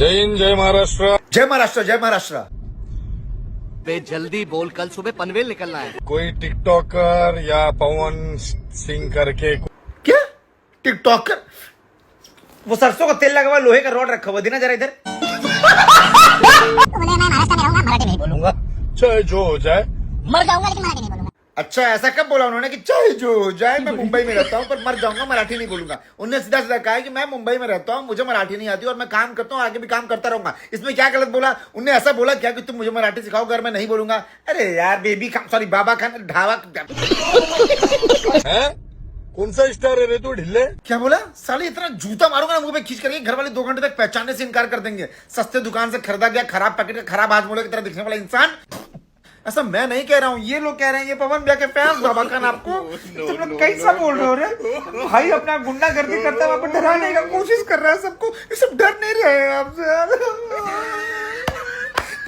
जय हिंद, जय महाराष्ट्र। जय महाराष्ट्र, जय महाराष्ट्र। बे जल्दी बोल, कल सुबह पनवेल निकलना है। कोई टिकटॉकर या पवन सिंह करके क्या टिकटॉकर? वो सरसों का तेल लगा हुआ लोहे का रॉड रखा हुआ, देना जरा इधर। बोले मैं महाराष्ट्र में रहूंगा, मराठी नहीं बोलूंगा। चाहे जो हो जाए, मर जाऊंगा लेकिन मराठी नहीं बोलूंगा। अच्छा, ऐसा कब बोला उन्होंने कि चाहे जो हो जाए मैं मुंबई में रहता हूँ पर मर जाऊंगा, मराठी नहीं बोलूंगा? उन्होंने सीधा सीधा कहा है कि मैं मुंबई में रहता हूँ, मुझे मराठी नहीं आती और मैं काम करता हूँ, आगे भी काम करता रहूंगा। इसमें क्या गलत बोला? उन्होंने ऐसा बोला क्या कि तुम मुझे मराठी सिखाओ अगर मैं नहीं बोलूंगा? अरे यार, बेबी खान, सॉरी, बाबा खान ढाबा। हैं? कौन सा स्टार है रे तू ढिल्ले? क्या बोला? साले इतना जूता मारूंगा ना मुंह पे खींच करके, घर वाले 2 घंटे तक पहचानने से इनकार कर देंगे। सस्ते दुकान से खरीदा गया खराब पैकेट का खराब हाजमोले की तरह दिखने वाला इंसान। ऐसा मैं नहीं कह रहा हूँ, ये लोग कह रहे हैं, ये पवन भैया के फैंस बाबा खान आपको। तुम लोग कैसा बोल रहे हो रे? भाई अपना गुंडागर्दी करता है, आपको डराने का कोशिश कर रहा है सबको। ये सब डर नहीं रहे हैं आपसे।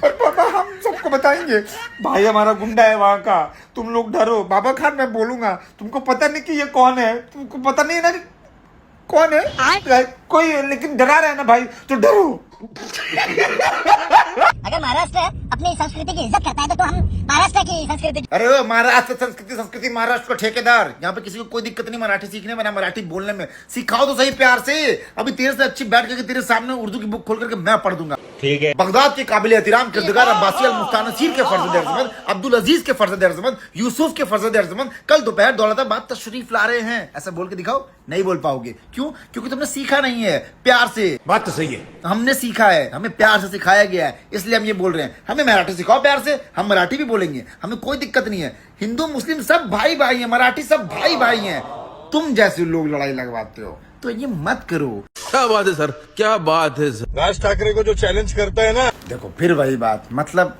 पर पापा हम सबको बताएंगे, भाई हमारा गुंडा है वहां का, तुम लोग डरो। बाबा खान मैं बोलूंगा, तुमको पता नहीं कि ये कौन है, तुमको पता नहीं है ना कि कौन है कोई, लेकिन डरा रहा है ना भाई, तो डरो। अगर महाराष्ट्र अपनी संस्कृति की इज्जत करता है तो हम महाराष्ट्र की संस्कृति। अरे वो महाराष्ट्र संस्कृति महाराष्ट्र का ठेकेदार। यहाँ पे किसी को कोई दिक्कत नहीं मराठी सीखने में, ना मराठी बोलने में। सिखाओ तो सही प्यार से। अभी तेरे से अच्छी बैठ करके तेरे सामने उर्दू की बुक खोल करके मैं पढ़ दूंगा। ठीक है। बगदाद के काबिल एहतराम किरदार अब्बासी अल मुस्तानसीर के फर्जद अर्जमंद, अब्दुल अजीज के फर्जद अर्जमंद, यूसुफ के फर्जद अर्जमंद कल दोपहर दौलताबाद तशरीफ ला रहे हैं। ऐसा बोल के दिखाओ। नहीं बोल पाओगे। क्यों? क्योंकि तुमने सीखा नहीं है प्यार से। बात तो सही है, हमने सीखा है, हमें प्यार से सिखाया गया है, इसलिए हम ये बोल रहे हैं। हमें मराठी सिखाओ प्यार से, हम मराठी भी बोलेंगे, हमें कोई दिक्कत नहीं है। हिंदू मुस्लिम सब भाई भाई हैं, मराठी सब भाई भाई हैं। तुम जैसे लोग लड़ाई लगवाते हो तो ये मत करो। क्या बात है सर, क्या बात है सर। राज ठाकरे को जो चैलेंज करता है ना, देखो फिर वही बात, मतलब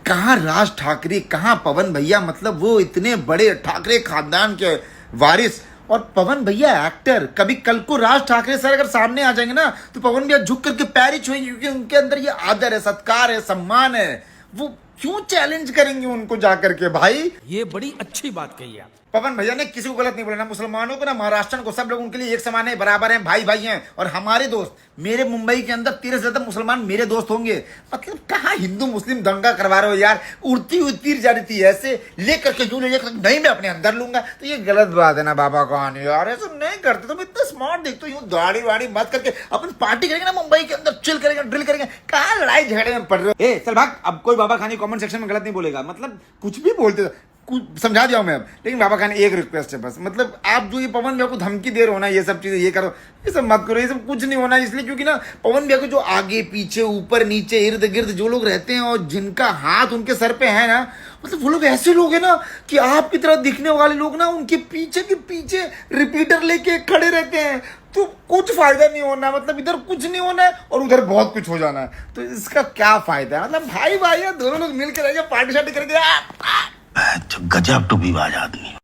कहाँ राज ठाकरे, कहाँ पवन भैया, मतलब वो इतने बड़े ठाकरे खानदान के वारिस, और पवन भैया एक्टर। कभी कल को राज ठाकरे सर अगर सामने आ जाएंगे ना तो पवन भैया झुक करके पैर ही छुएंगे, क्योंकि उनके अंदर ये आदर है, सत्कार है, सम्मान है। वो क्यों चैलेंज करेंगे उनको जाकर के? भाई ये बड़ी अच्छी बात कही आप। पवन भैया ने किसी को गलत नहीं बोला, ना मुसलमानों को ना महाराष्ट्र को, सब लोग उनके लिए एक समान है, बराबर हैं, भाई भाई हैं। और हमारे दोस्त, मेरे मुंबई के अंदर 13 से ज्यादा मुसलमान मेरे दोस्त होंगे। मतलब कहाँ हिंदू मुस्लिम दंगा करवा रहे हो यार? उड़ती हुई तीर जा रही थी, ऐसे लेकर के यूं लेकर नहीं मैं अपने अंदर लूंगा, तो ये गलत बात है ना बाबा कहानी यार। ऐसा नहीं करते तुम, इतना स्मार्ट देखते हो, यूं दाढ़ी वाड़ी मत करके अपन पार्टी करेंगे ना मुंबई के अंदर, चिल करेंगे, ड्रिल करेंगे। कहाँ लड़ाई झगड़े में पड़ रहे हो? ए चल भाग, अब कोई बाबा खानी कमेंट सेक्शन में गलत नहीं बोलेगा, मतलब कुछ भी बोलते कुछ समझा दिया मैं अब। लेकिन बाबा खान एक रिक्वेस्ट है बस, मतलब आप जो ये पवन भैया को धमकी दे रहे हो ना, ये सब चीजें ये करो, ये सब मत करो, ये सब कुछ नहीं होना। इसलिए क्योंकि ना पवन भैया को जो आगे पीछे ऊपर नीचे इर्द गिर्द जो लोग रहते हैं और जिनका हाथ उनके सर पे है ना, मतलब वो लोग ऐसे लोग हैं ना कि आपकी तरह दिखने वाले लोग ना उनके पीछे के पीछे रिपीटर लेके खड़े रहते हैं। तो कुछ फायदा नहीं होना, मतलब इधर कुछ नहीं होना है और उधर बहुत कुछ हो जाना है, तो इसका क्या फायदा है? मतलब भाई भाई है, दोनों लोग मिलकर रहेंगे, पार्टी शार्टी करेंगे। गजब टू बी बाज आदमी।